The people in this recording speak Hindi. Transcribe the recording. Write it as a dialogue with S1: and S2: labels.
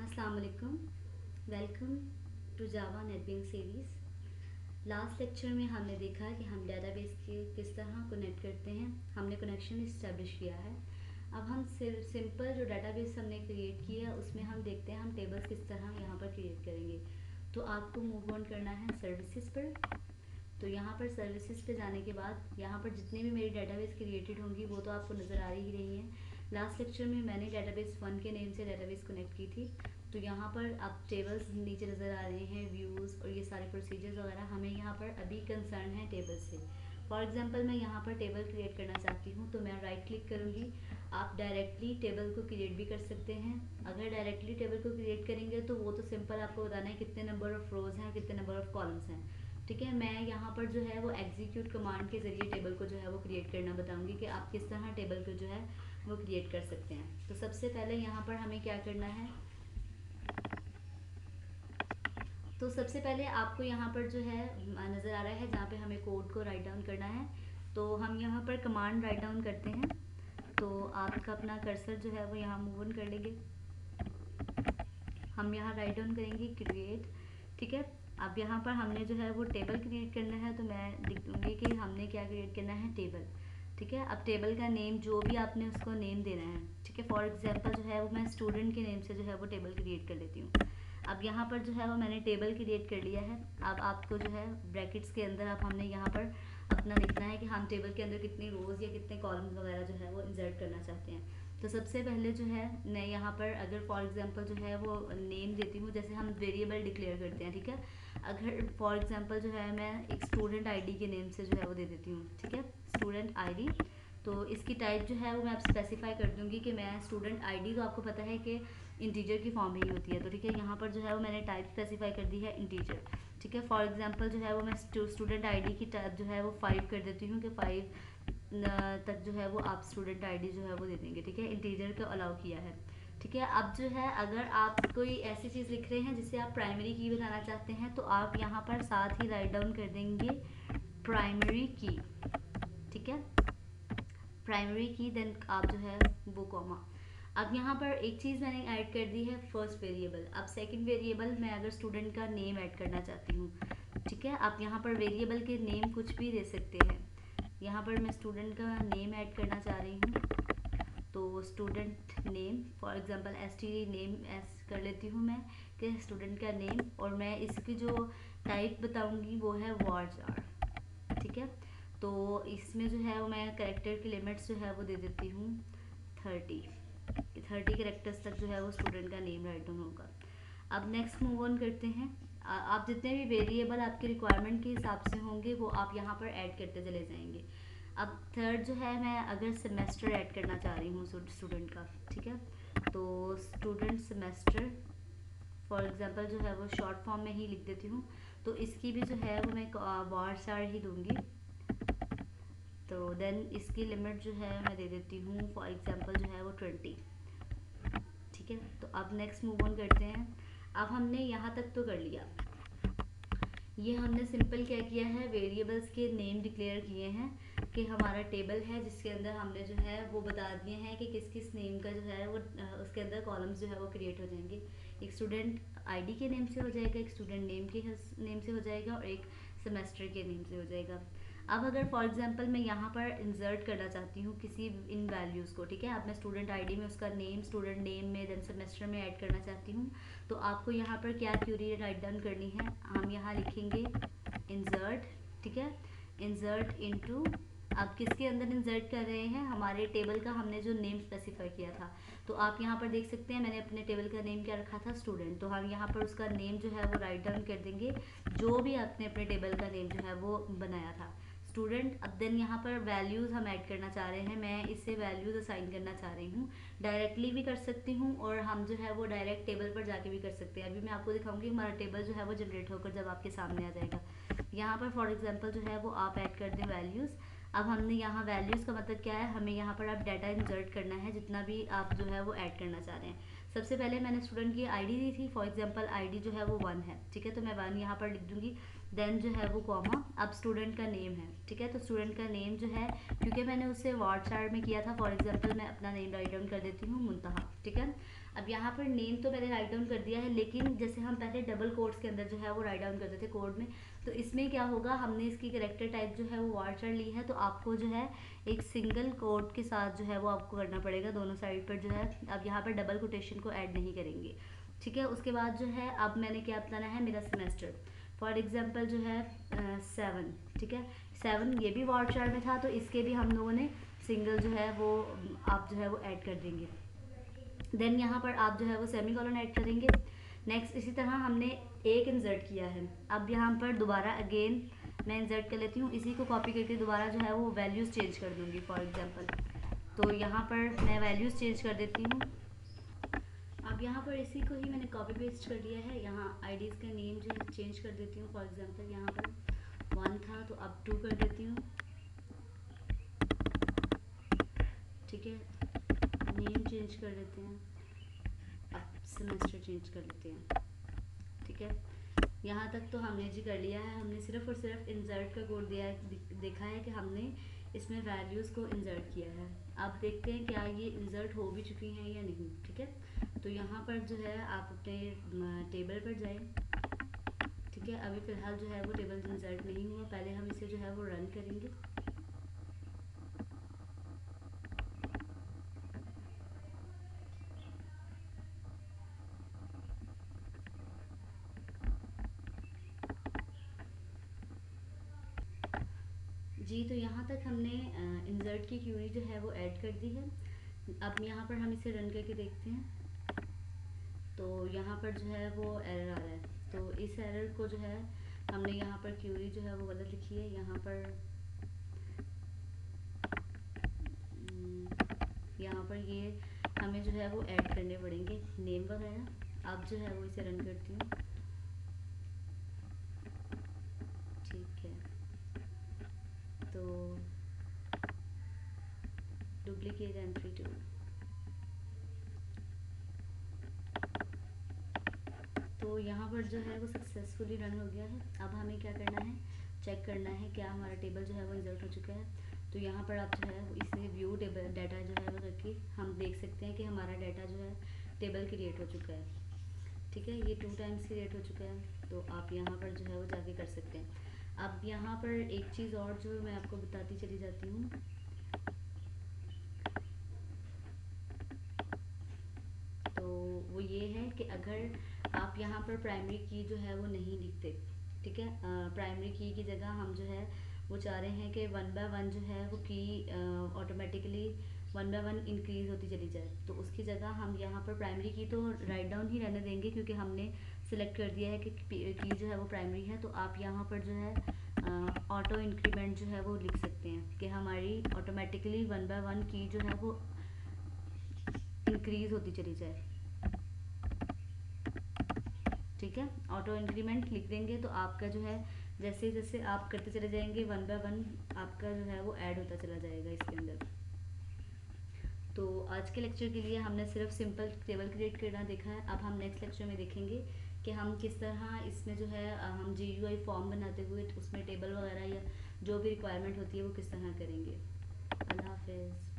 S1: अस्सलाम वालेकुम। Welcome to Java NetBeans series. Last lecture में हमने देखा कि हम डेटाबेस के किस तरह कनेक्ट करते हैं। हमने कनेक्शन इस्टेब्लिश किया है। अब हम सिर्फ सिंपल जो डेटाबेस हमने क्रिएट किया उसमें हम देखते हैं हम टेबल्स किस तरह यहाँ पर क्रिएट करेंगे। तो आपको मूव ऑन करना है सर्विसेज पर। तो यहाँ पर सर्विसेज पे जाने के बाद यहाँ पर जितने भी मेरी डेटाबेस क्रिएटेड होंगी वो तो आपको नज़र आ ही रही हैं। लास्ट लेक्चर में मैंने डेटाबेस 1 के नेम से डेटाबेस कनेक्ट की थी। तो यहाँ पर अब टेबल्स नीचे नज़र आ रहे हैं, व्यूज़ और ये सारे प्रोसीजर्स वगैरह। हमें यहाँ पर अभी कंसर्न है टेबल से। फॉर एग्जांपल मैं यहाँ पर टेबल क्रिएट करना चाहती हूँ तो मैं राइट क्लिक करूँगी। आप डायरेक्टली टेबल को क्रिएट भी कर सकते हैं। अगर डायरेक्टली टेबल को क्रिएट करेंगे तो वो तो सिंपल आपको बताना है कितने नंबर ऑफ़ रोज़ हैं, कितने नंबर ऑफ़ कॉलम्स हैं। ठीक है, मैं यहाँ पर जो है वो एग्जीक्यूट कमांड के ज़रिए टेबल को जो है वो क्रिएट करना बताऊँगी कि आप किस तरह टेबल को जो है वो क्रिएट कर सकते हैं। तो सबसे पहले यहाँ पर हमें क्या करना है, तो सबसे पहले आपको यहाँ पर जो है नज़र आ रहा है जहाँ पे हमें कोड को राइट डाउन करना है। तो हम यहाँ पर कमांड राइट डाउन करते हैं। तो आपका अपना कर्सर जो है वो यहाँ मूव ऑन कर लेंगे। हम यहाँ राइट डाउन करेंगे क्रिएट। ठीक है, अब यहाँ पर हमने जो है वो टेबल क्रिएट करना है। तो मैं लिख दूँगी कि हमने क्या क्रिएट करना है, टेबल। ठीक है, अब टेबल का नेम जो भी आपने उसको नेम देना है। ठीक है, फॉर एग्जांपल जो है वो मैं स्टूडेंट के नेम से जो है वो टेबल क्रिएट कर लेती हूँ। अब यहाँ पर जो है वो मैंने टेबल क्रिएट कर लिया है। अब आपको जो है ब्रैकेट्स के अंदर अब हमने यहाँ पर अपना लिखना है कि हम टेबल के अंदर कितनी रोज़ या कितने कॉलम्स वगैरह जो है वो इंसर्ट करना चाहते हैं। तो सबसे पहले जो है मैं यहाँ पर अगर फॉर एग्जांपल जो है वो नेम देती हूँ, जैसे हम वेरिएबल डिक्लेयर करते हैं। ठीक है, अगर फॉर एग्जांपल जो है मैं एक स्टूडेंट आईडी के नेम से जो है वो दे देती हूँ। ठीक है, स्टूडेंट आईडी। तो इसकी टाइप जो है वो मैं अब स्पेसिफाई कर दूँगी कि मैं स्टूडेंट आईडी, तो आपको पता है कि इंटीजर की फॉर्म में ही होती है। तो ठीक है, यहाँ पर जो है वो मैंने टाइप स्पेसिफाई कर दी है इंटीजर। ठीक है, फॉर एग्जांपल जो है वो मैं स्टूडेंट आईडी की टाइप जो है वो 5 कर देती हूँ कि 5 तक जो है वो आप स्टूडेंट आईडी जो है वो दे देंगे। ठीक है, इंटीजर को अलाउ किया है। ठीक है, अब जो है अगर आप कोई ऐसी चीज़ लिख रहे हैं जिसे आप प्राइमरी की बनाना चाहते हैं तो आप यहाँ पर साथ ही राइट डाउन कर देंगे प्राइमरी की। ठीक है, प्राइमरी की, देन आप जो है वो कॉमा। अब यहाँ पर एक चीज़ मैंने ऐड कर दी है, फर्स्ट वेरिएबल। अब सेकंड वेरिएबल मैं अगर स्टूडेंट का नेम ऐड करना चाहती हूँ। ठीक है, आप यहाँ पर वेरिएबल के नेम कुछ भी दे सकते हैं। यहाँ पर मैं स्टूडेंट का नेम ऐड करना चाह रही हूँ। तो student name for example STD name S कर लेती हूँ मैं कि स्टूडेंट का नेम, और मैं इसकी जो टाइप बताऊँगी वो है वार्जार। ठीक है, तो इसमें जो है वो मैं करेक्टर की लिमिट्स जो है वो दे देती हूँ 30 करेक्टर्स तक जो है वो स्टूडेंट का नेम राइट डाउन होगा। अब नेक्स्ट मूव ऑन करते हैं। आप जितने भी वेरिएबल आपके रिक्वायरमेंट के हिसाब से होंगे वो आप यहाँ पर ऐड करते चले जाएंगे। अब थर्ड जो है मैं अगर सेमेस्टर ऐड करना चाह रही हूँ स्टूडेंट का। ठीक है, तो स्टूडेंट सेमेस्टर फॉर एग्जांपल जो है वो शॉर्ट फॉर्म में ही लिख देती हूँ। तो इसकी भी जो है वो मैं वार्सार ही दूंगी। तो देन इसकी लिमिट जो है मैं दे देती हूँ फॉर एग्जांपल जो है वो 20। ठीक है, तो अब नेक्स्ट मूव ऑन करते हैं। अब हमने यहाँ तक तो कर लिया। ये हमने सिंपल क्या किया है, वेरिएबल्स के नेम डिक्लेयर किए हैं कि हमारा टेबल है जिसके अंदर हमने जो है वो बता दिए हैं कि किस किस नेम का जो है वो उसके अंदर कॉलम्स जो है वो क्रिएट हो जाएंगे। एक स्टूडेंट आईडी के नेम से हो जाएगा, एक स्टूडेंट नेम के नेम से हो जाएगा और एक सेमेस्टर के नेम से हो जाएगा। अब अगर फॉर एग्जांपल मैं यहाँ पर इंसर्ट करना चाहती हूँ किसी इन वैल्यूज़ को। ठीक है, अब मैं स्टूडेंट आईडी में उसका नेम स्टूडेंट नेम में देन सेमेस्टर में ऐड करना चाहती हूँ। तो आपको यहाँ पर क्या क्यूरी राइट डाउन करनी है, हम यहाँ लिखेंगे इंसर्ट। ठीक है, इंसर्ट इनटू, अब किसके अंदर इंसर्ट कर रहे हैं, हमारे टेबल का हमने जो नेम स्पेसिफाई किया था। तो आप यहाँ पर देख सकते हैं मैंने अपने टेबल का नेम क्या रखा था, स्टूडेंट। तो हम यहाँ पर उसका नेम जो है वो राइट डाउन कर देंगे जो भी आपने अपने टेबल का नेम जो है वो बनाया था, स्टूडेंट। अब देन यहाँ पर वैल्यूज़ हम ऐड करना चाह रहे हैं, मैं इससे वैल्यूज़ असाइन करना चाह रही हूँ। डायरेक्टली भी कर सकती हूँ और हम जो है वो डायरेक्ट टेबल पर जाके भी कर सकते हैं। अभी मैं आपको दिखाऊंगी हमारा टेबल जो है वो जनरेट होकर जब आपके सामने आ जाएगा। यहाँ पर फॉर एग्जांपल जो है वो आप ऐड कर दें वैल्यूज़। अब हमने यहाँ वैल्यूज़ का मतलब क्या है, हमें यहाँ पर आप डाटा इंसर्ट करना है जितना भी आप जो है वो ऐड करना चाह रहे हैं। सबसे पहले मैंने स्टूडेंट की आईडी दी थी, फॉर एग्जांपल आईडी जो है वो 1 है। ठीक है, तो मैं 1 यहाँ पर लिख दूँगी। देन जो है वो कॉमा, अब स्टूडेंट का नेम है, ठीक है। तो स्टूडेंट का नेम जो है, क्योंकि मैंने उससे वर्ड चार्ट में किया था, फॉर एग्जांपल मैं अपना नेम राइट डाउन कर देती हूँ मुंतहा, ठीक है। अब यहाँ पर नेम तो मैंने राइट डाउन कर दिया है, लेकिन जैसे हम पहले डबल कोट्स के अंदर जो है वो राइट डाउन करते थे कोड में, तो इसमें क्या होगा, हमने इसकी करेक्टर टाइप जो है वो वर्ड चार्ट ली है, तो आपको जो है एक सिंगल कोट के साथ जो है वो आपको करना पड़ेगा दोनों साइड पर जो है। अब यहाँ पर डबल कोटेशन को ऐड नहीं करेंगे, ठीक है। उसके बाद जो है अब मैंने क्या बताना है, मेरा सेमेस्टर, फॉर एग्जांपल जो है 7, ठीक है। 7 ये भी वर्ड चार्ट में था, तो इसके भी हम लोगों ने सिंगल जो है वो आप जो है वो ऐड कर देंगे। देन यहाँ पर आप जो है वो सेमी कॉलन ऐड करेंगे। नेक्स्ट इसी तरह हमने एक इंसर्ट किया है, अब यहाँ पर दोबारा अगेन मैं इंसर्ट कर लेती हूँ, इसी को कॉपी करके दोबारा जो है वो वैल्यूज़ चेंज कर दूँगी फॉर एग्जांपल। तो यहाँ पर मैं वैल्यूज़ चेंज कर देती हूँ। अब यहाँ पर इसी को ही मैंने कॉपी पेस्ट कर दिया है, यहाँ आईडीज़ का नेम जो है चेंज कर देती हूँ। फॉर एग्जांपल यहाँ पर 1 था तो अब 2 कर देती हूँ, ठीक है। नेम चेंज कर देते हैं, अब सेमेस्टर चेंज कर लेते हैं, ठीक है। यहाँ तक तो हमने जी कर लिया है, हमने सिर्फ और सिर्फ इंसर्ट का कोड दिया है, देखा है कि हमने इसमें वैल्यूज़ को इंसर्ट किया है। अब देखते हैं क्या ये इंसर्ट हो भी चुकी हैं या नहीं, ठीक है। तो यहाँ पर जो है आप अपने टेबल पर जाएं, ठीक है। अभी फ़िलहाल जो है वो टेबल इंसर्ट नहीं हुआ, पहले हम इसे जो है वो रन करेंगे। जी, तो यहाँ तक हमने इंसर्ट की क्यूरी जो है वो ऐड कर दी है। अब यहाँ पर हम इसे रन करके देखते हैं, तो यहाँ पर जो है वो एरर आ रहा है। तो इस एरर को जो है हमने यहाँ पर क्यूरी जो है वो गलत लिखी है, यहाँ पर ये हमें जो है वो ऐड करने पड़ेंगे नेम वगैरह। अब जो है वो इसे रन करती हूँ, ठीक है। तो डुप्लीकेट एंट्री 2, तो यहाँ पर जो है वो सक्सेसफुली रन हो गया है। अब हमें क्या करना है, चेक करना है क्या हमारा टेबल जो है वो इंसर्ट हो चुका है। तो यहाँ पर आप जो है इसे व्यू टेबल डाटा जो है वो करके हम देख सकते हैं कि हमारा डाटा जो है टेबल क्रिएट हो चुका है, ठीक है। ये 2 टाइम्स क्रिएट हो चुका है, तो आप यहाँ पर जो है वो जाके कर सकते हैं। अब यहाँ पर एक चीज़ और जो मैं आपको बताती चली जाती हूँ, तो वो ये है कि अगर आप यहाँ पर प्राइमरी की जो है वो नहीं लिखते, ठीक है। प्राइमरी की जगह हम जो है वो चाह रहे हैं कि 1 बाय 1 जो है वो की ऑटोमेटिकली 1 बाय 1 इंक्रीज़ होती चली जाए। तो उसकी जगह हम यहाँ पर प्राइमरी की तो राइट डाउन ही रहने देंगे, क्योंकि हमने सिलेक्ट कर दिया है कि की जो है वो प्राइमरी है। तो आप यहाँ पर जो है ऑटो इंक्रीमेंट जो है वो लिख सकते हैं कि हमारी ऑटोमेटिकली 1 बाय 1 की जो है वो इंक्रीज़ होती चली जाए, ठीक है। ऑटो इंक्रीमेंट लिख देंगे तो आपका जो है जैसे जैसे आप करते चले जाएंगे 1 बाय 1 आपका जो है वो ऐड होता चला जाएगा इसके अंदर। तो आज के लेक्चर के लिए हमने सिर्फ सिंपल टेबल क्रिएट करना देखा है। अब हम नेक्स्ट लेक्चर में देखेंगे कि हम किस तरह इसमें जो है हम GUI फॉर्म बनाते हुए उसमें टेबल वगैरह या जो भी रिक्वायरमेंट होती है वो किस तरह करेंगे। अल्लाह हाफिज़।